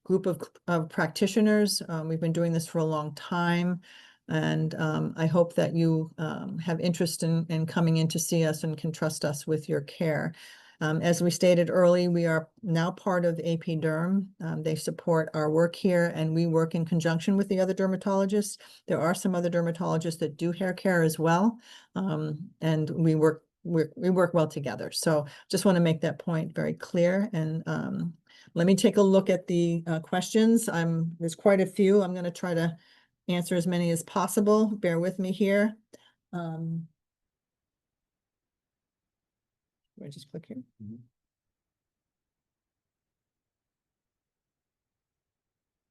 group of practitioners. We've been doing this for a long time. And I hope that you have interest in coming in to see us and can trust us with your care. As we stated early, we are now part of AP Derm. They support our work here, and we work in conjunction with the other dermatologists. There are some other dermatologists that do hair care as well, and we work well together. So just want to make that point very clear. And let me take a look at the questions. There's quite a few. I'm going to try to answer as many as possible. Bear with me here. I just click here.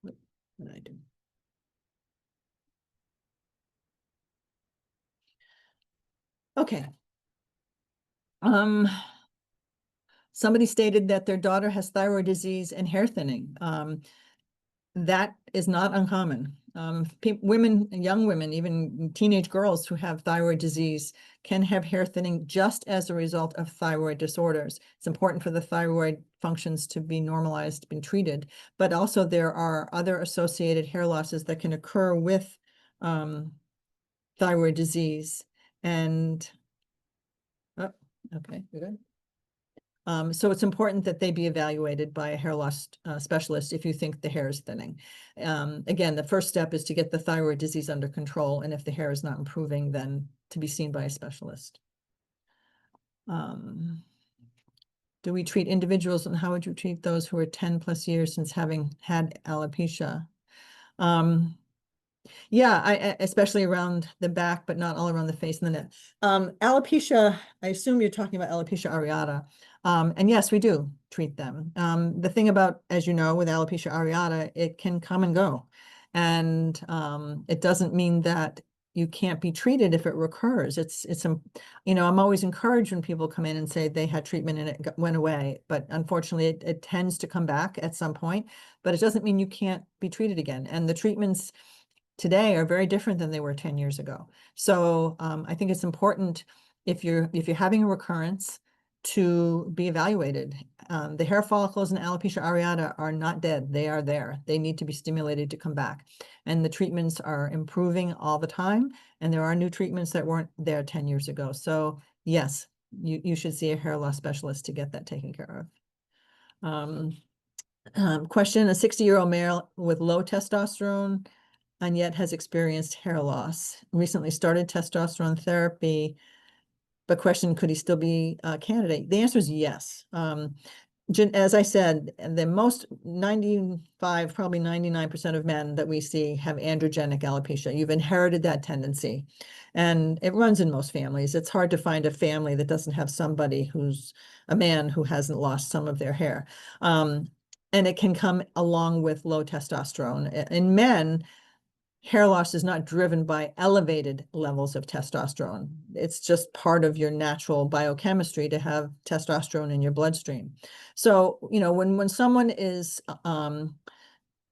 What did I do? Okay. Somebody stated that their daughter has thyroid disease and hair thinning. That is not uncommon. Women, young women, even teenage girls who have thyroid disease can have hair thinning just as a result of thyroid disorders. It's important for the thyroid functions to be normalized, been treated, but also there are other associated hair losses that can occur with thyroid disease. And, oh, okay, good. So it's important that they be evaluated by a hair loss specialist if you think the hair is thinning. Again, the first step is to get the thyroid disease under control, and if the hair is not improving, then to be seen by a specialist. Do we treat individuals, and how would you treat those who are 10+ years since having had alopecia? Yeah, especially around the back, but not all around the face and the neck. Alopecia, I assume you're talking about alopecia areata. And yes, we do treat them. The thing about, as you know, with alopecia areata, it can come and go. And it doesn't mean that you can't be treated if it recurs. I'm always encouraged when people come in and say they had treatment and it went away, but unfortunately it tends to come back at some point, but it doesn't mean you can't be treated again. And the treatments today are very different than they were 10 years ago. So I think it's important if you're having a recurrence to be evaluated. The hair follicles in alopecia areata are not dead. They are there. They need to be stimulated to come back. And the treatments are improving all the time. And there are new treatments that weren't there 10 years ago. So yes, you should see a hair loss specialist to get that taken care of. Question, a 60-year-old male with low testosterone and yet has experienced hair loss. Recently started testosterone therapy, but question, could he still be a candidate? The answer is yes. As I said, the most 95, probably 99% of men that we see have androgenic alopecia. You've inherited that tendency. And it runs in most families. It's hard to find a family that doesn't have somebody who's a man who hasn't lost some of their hair. And it can come along with low testosterone. In men, hair loss is not driven by elevated levels of testosterone. It's just part of your natural biochemistry to have testosterone in your bloodstream. So, when someone is on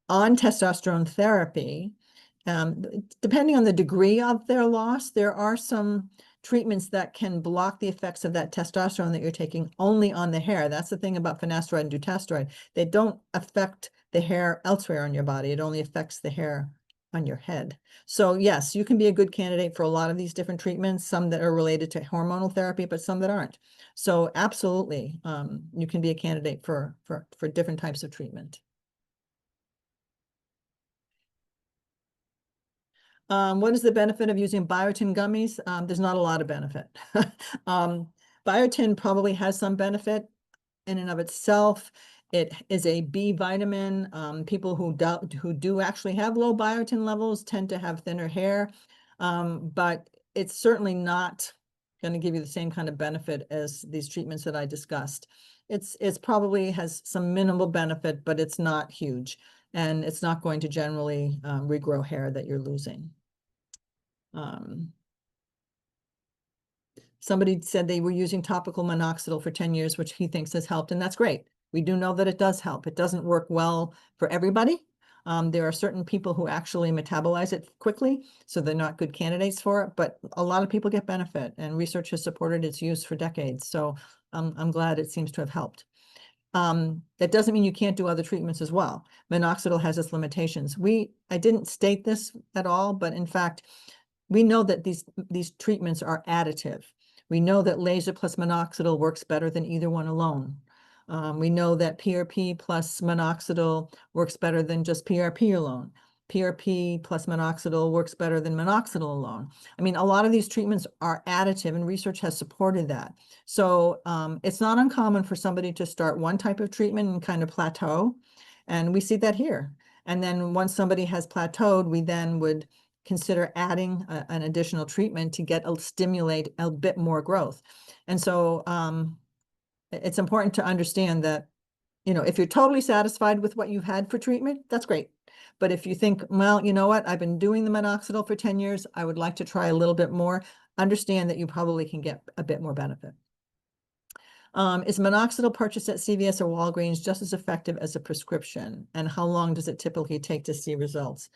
testosterone therapy, depending on the degree of their loss, there are some treatments that can block the effects of that testosterone that you're taking only on the hair. That's the thing about finasteride and dutasteride. They don't affect the hair elsewhere on your body. It only affects the hair on your head. So yes, you can be a good candidate for a lot of these different treatments, some that are related to hormonal therapy, but some that aren't. So absolutely, you can be a candidate for different types of treatment. What is the benefit of using biotin gummies? There's not a lot of benefit. Biotin probably has some benefit in and of itself. It is a B vitamin. People who do actually have low biotin levels tend to have thinner hair, but it's certainly not going to give you the same kind of benefit as these treatments that I discussed. It's probably has some minimal benefit, but it's not huge, and it's not going to generally regrow hair that you're losing. Somebody said they were using topical minoxidil for 10 years, which he thinks has helped, and that's great. We do know that it does help. It doesn't work well for everybody. There are certain people who actually metabolize it quickly, so they're not good candidates for it, but a lot of people get benefit, and research has supported its use for decades. So I'm glad it seems to have helped. That doesn't mean you can't do other treatments as well. Minoxidil has its limitations. I didn't state this at all, but in fact, we know that these treatments are additive. We know that laser plus minoxidil works better than either one alone. We know that PRP plus minoxidil works better than just PRP alone. PRP plus minoxidil works better than minoxidil alone. I mean, a lot of these treatments are additive, and research has supported that. So it's not uncommon for somebody to start one type of treatment and kind of plateau. And we see that here. And then once somebody has plateaued, we then would consider adding an additional treatment to stimulate a bit more growth. And so it's important to understand that, if you're totally satisfied with what you've had for treatment, that's great. But if you think, well, you know what, I've been doing the minoxidil for 10 years, I would like to try a little bit more, understand that you probably can get a bit more benefit. Is minoxidil purchased at CVS or Walgreens just as effective as a prescription? And how long does it typically take to see results?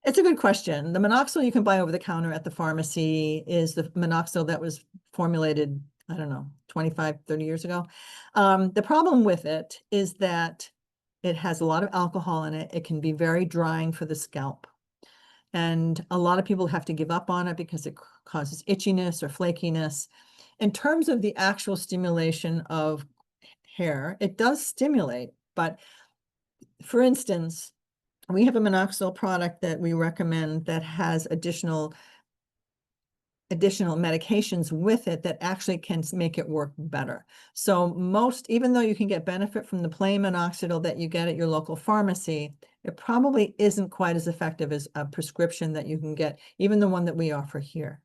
It's a good question. The minoxidil you can buy over the counter at the pharmacy is the minoxidil that was formulated, I don't know, 25, 30 years ago. The problem with it is that it has a lot of alcohol in it. It can be very drying for the scalp. And a lot of people have to give up on it because it causes itchiness or flakiness. In terms of the actual stimulation of hair, it does stimulate. But for instance, we have a minoxidil product that we recommend that has additional medications with it that actually can make it work better. So even though you can get benefit from the plain minoxidil that you get at your local pharmacy, it probably isn't quite as effective as a prescription that you can get, even the one that we offer here.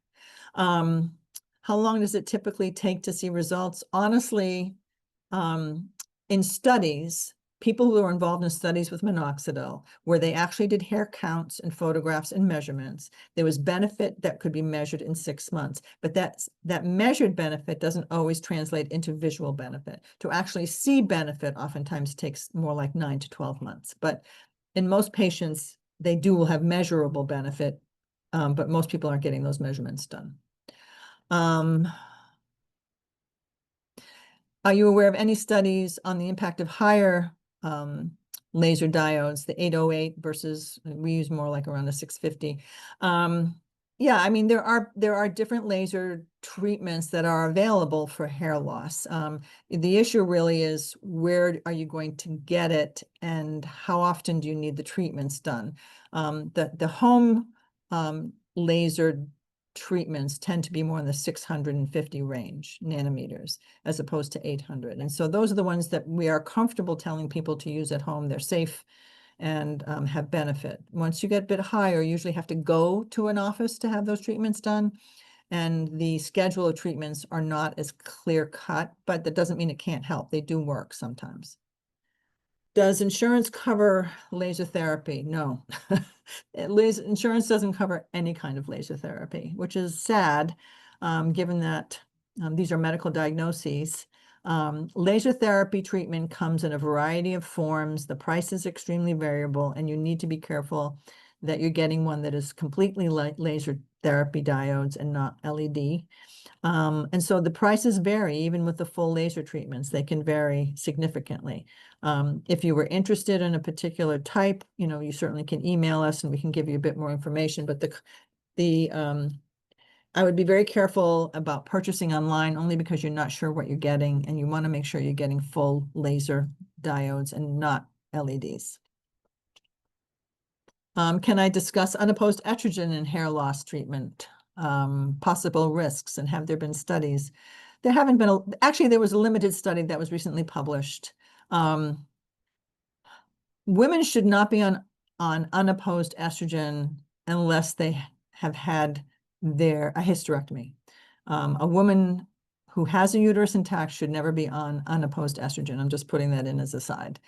How long does it typically take to see results? Honestly, in studies, people who are involved in studies with minoxidil, where they actually did hair counts and photographs and measurements, there was benefit that could be measured in 6 months. But that measured benefit doesn't always translate into visual benefit. To actually see benefit oftentimes takes more like 9 to 12 months. But in most patients, they will have measurable benefit, but most people aren't getting those measurements done. Are you aware of any studies on the impact of higher laser diodes, the 808 versus, we use more like around a 650? Yeah, I mean, there are different laser treatments that are available for hair loss. The issue really is, where are you going to get it, and how often do you need the treatments done? The home laser treatments tend to be more in the 650 range nanometers as opposed to 800. And so those are the ones that we are comfortable telling people to use at home. They're safe and have benefit. Once you get a bit higher, you usually have to go to an office to have those treatments done. And the schedule of treatments are not as clear cut, but that doesn't mean it can't help. They do work sometimes. Does insurance cover laser therapy? No. Insurance doesn't cover any kind of laser therapy, which is sad, given that these are medical diagnoses. Laser therapy treatment comes in a variety of forms. The price is extremely variable, and you need to be careful that you're getting one that is completely laser therapy diodes and not LED. And so the prices vary, even with the full laser treatments. They can vary significantly. If you were interested in a particular type, you certainly can email us and we can give you a bit more information. But I would be very careful about purchasing online, only because you're not sure what you're getting, and you want to make sure you're getting full laser diodes and not LEDs. Can I discuss unopposed estrogen in hair loss treatment? Possible risks, and have there been studies? There haven't been, actually, there was a limited study that was recently published. Women should not be on unopposed estrogen unless they have had a hysterectomy. A woman who has a uterus intact should never be on unopposed estrogen. I'm just putting that in as a side,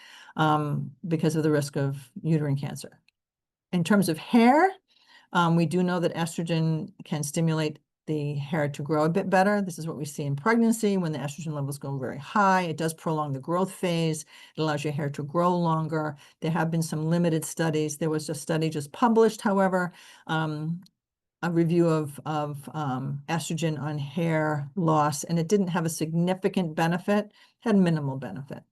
because of the risk of uterine cancer. In terms of hair, we do know that estrogen can stimulate the hair to grow a bit better. This is what we see in pregnancy when the estrogen levels go very high. It does prolong the growth phase. It allows your hair to grow longer. There have been some limited studies. There was a study just published, however, a review of estrogen on hair loss, and it didn't have a significant benefit, had minimal benefit.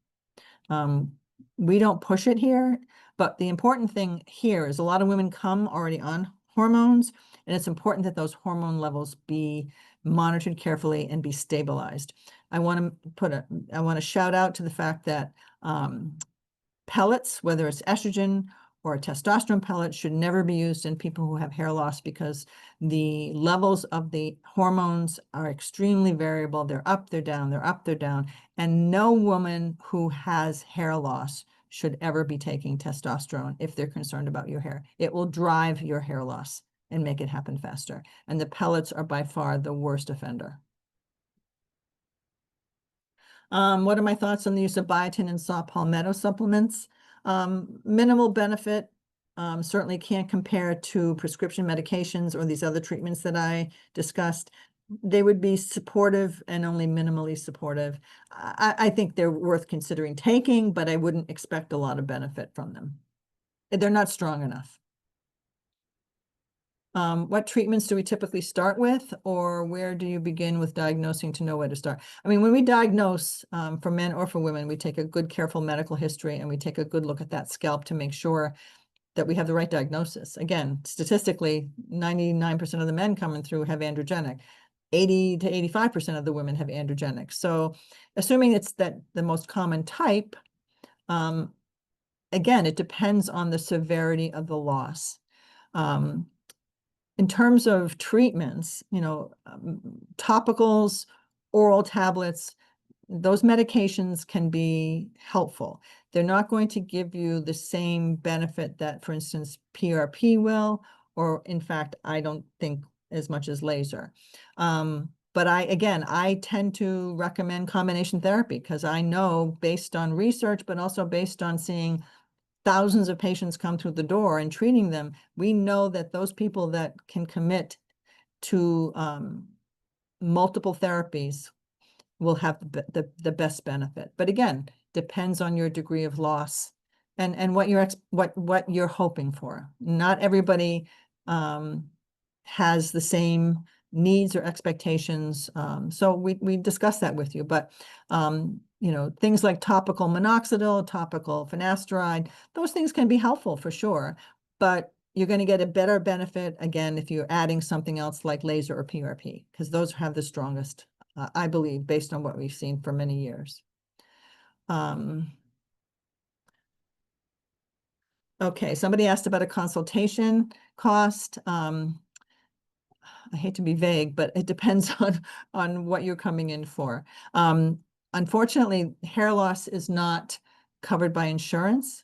We don't push it here, but the important thing here is a lot of women come already on hormones, and it's important that those hormone levels be monitored carefully and be stabilized. I want to shout out to the fact that pellets, whether it's estrogen or a testosterone pellet, should never be used in people who have hair loss because the levels of the hormones are extremely variable. They're up, they're down, they're up, they're down. And no woman who has hair loss should ever be taking testosterone if they're concerned about your hair. It will drive your hair loss and make it happen faster. And the pellets are by far the worst offender. What are my thoughts on the use of biotin and saw palmetto supplements? Minimal benefit, certainly can't compare to prescription medications or these other treatments that I discussed. They would be supportive and only minimally supportive. I think they're worth considering taking, but I wouldn't expect a lot of benefit from them. They're not strong enough. What treatments do we typically start with, or where do you begin with diagnosing to know where to start? I mean, when we diagnose for men or for women, we take a good, careful medical history, and we take a good look at that scalp to make sure that we have the right diagnosis. Again, statistically, 99% of the men coming through have androgenic. 80 to 85% of the women have androgenic. So assuming it's the most common type, again, it depends on the severity of the loss. In terms of treatments, topicals, oral tablets, those medications can be helpful. They're not going to give you the same benefit that, for instance, PRP will, or in fact, I don't think as much as laser. But I tend to recommend combination therapy because I know based on research, but also based on seeing thousands of patients come through the door and treating them, we know that those people that can commit to multiple therapies will have the best benefit. But again, depends on your degree of loss and what you're hoping for. Not everybody has the same needs or expectations. So we discussed that with you, but things like topical minoxidil, topical finasteride, those things can be helpful for sure, but you're going to get a better benefit, again, if you're adding something else like laser or PRP, because those have the strongest, I believe, based on what we've seen for many years. Okay, somebody asked about a consultation cost. I hate to be vague, but it depends on what you're coming in for. Unfortunately, hair loss is not covered by insurance.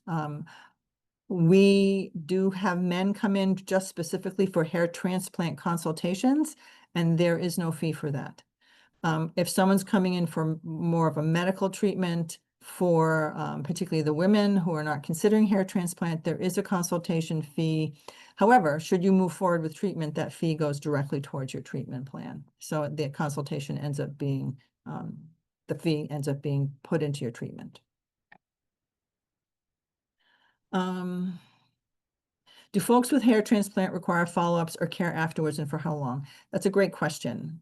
We do have men come in just specifically for hair transplant consultations, and there is no fee for that. If someone's coming in for more of a medical treatment for particularly the women who are not considering hair transplant, there is a consultation fee. However, should you move forward with treatment, that fee goes directly towards your treatment plan. So the consultation ends up being, the fee ends up being put into your treatment. Do folks with hair transplant require follow-ups or care afterwards, and for how long? That's a great question.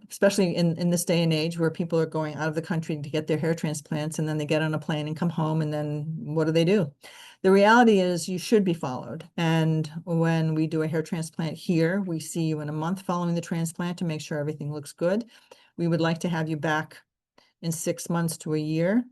Especially in this day and age where people are going out of the country to get their hair transplants, and then they get on a plane and come home, and then what do? The reality is you should be followed. And when we do a hair transplant here, we see you in a month following the transplant to make sure everything looks good. We would like to have you back in 6 months to a year.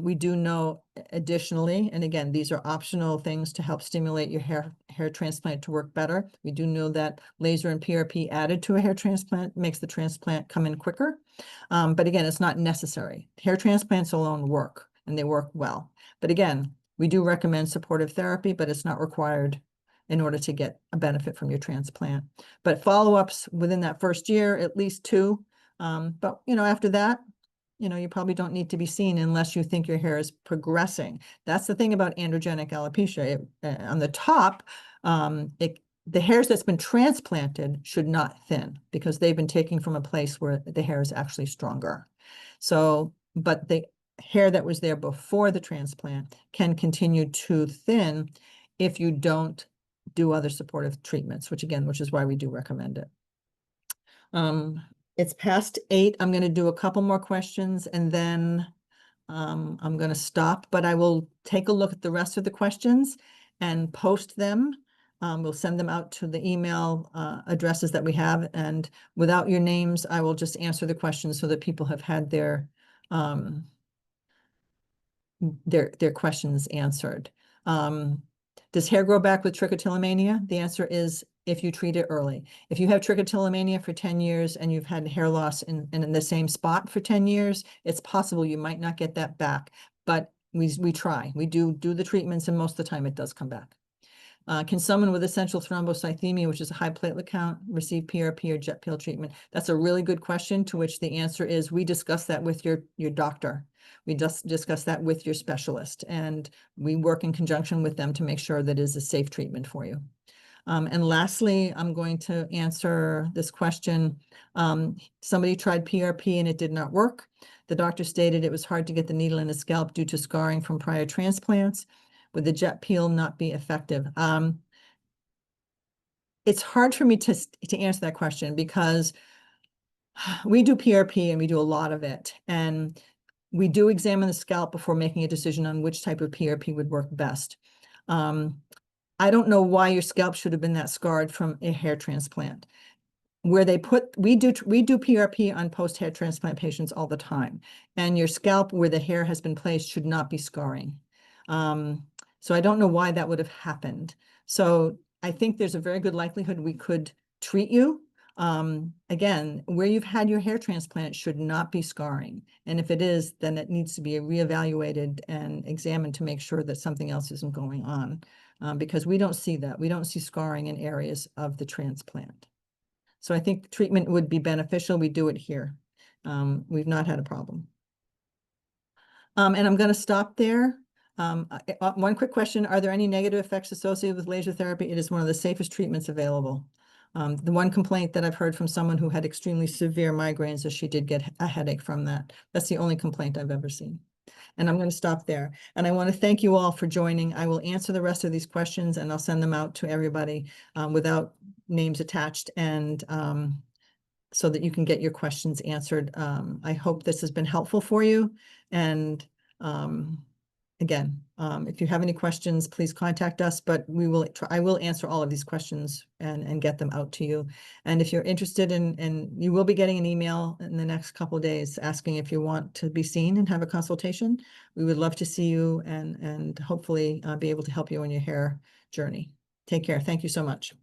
We do know additionally, and again, these are optional things to help stimulate your hair transplant to work better. We do know that laser and PRP added to a hair transplant makes the transplant come in quicker. But again, it's not necessary. Hair transplants alone work, and they work well. But again, we do recommend supportive therapy, but it's not required in order to get a benefit from your transplant. But follow-ups within that first year, at least 2. But after that, you probably don't need to be seen unless you think your hair is progressing. That's the thing about androgenic alopecia. On the top, the hairs that's been transplanted should not thin because they've been taken from a place where the hair is actually stronger. So, but the hair that was there before the transplant can continue to thin if you don't do other supportive treatments, which is why we do recommend it. It's past 8. I'm going to do a couple more questions and then I'm going to stop, but I will take a look at the rest of the questions and post them. We'll send them out to the email addresses that we have, and without your names, I will just answer the questions so that people have had their questions answered. Does hair grow back with trichotillomania? The answer is if you treat it early. If you have trichotillomania for 10 years and you've had hair loss in the same spot for 10 years, it's possible you might not get that back, but we try. We do the treatments, and most of the time it does come back. Can someone with essential thrombocythemia, which is a high platelet count, receive PRP or jet pill treatment? That's a really good question, to which the answer is we discuss that with your doctor. We just discuss that with your specialist, and we work in conjunction with them to make sure that it is a safe treatment for you. And lastly, I'm going to answer this question. Somebody tried PRP and it did not work. The doctor stated it was hard to get the needle in the scalp due to scarring from prior transplants. Would the jet peel not be effective? It's hard for me to answer that question because we do PRP and we do a lot of it. And we do examine the scalp before making a decision on which type of PRP would work best. I don't know why your scalp should have been that scarred from a hair transplant. We do PRP on post-hair transplant patients all the time. And your scalp where the hair has been placed should not be scarring. So I don't know why that would have happened. So I think there's a very good likelihood we could treat you. Again, where you've had your hair transplant should not be scarring. And if it is, then it needs to be reevaluated and examined to make sure that something else isn't going on. Because we don't see that. We don't see scarring in areas of the transplant. So I think treatment would be beneficial. We do it here. We've not had a problem. And I'm going to stop there. One quick question. Are there any negative effects associated with laser therapy? It is one of the safest treatments available. The one complaint that I've heard from someone who had extremely severe migraines is she did get a headache from that. That's the only complaint I've ever seen. And I'm going to stop there. And I want to thank you all for joining. I will answer the rest of these questions and I'll send them out to everybody without names attached, and so that you can get your questions answered. I hope this has been helpful for you. And again, if you have any questions, please contact us, but I will answer all of these questions and get them out to you. And if you're interested in, you will be getting an email in the next couple of days asking if you want to be seen and have a consultation. We would love to see you and hopefully be able to help you on your hair journey. Take care. Thank you so much.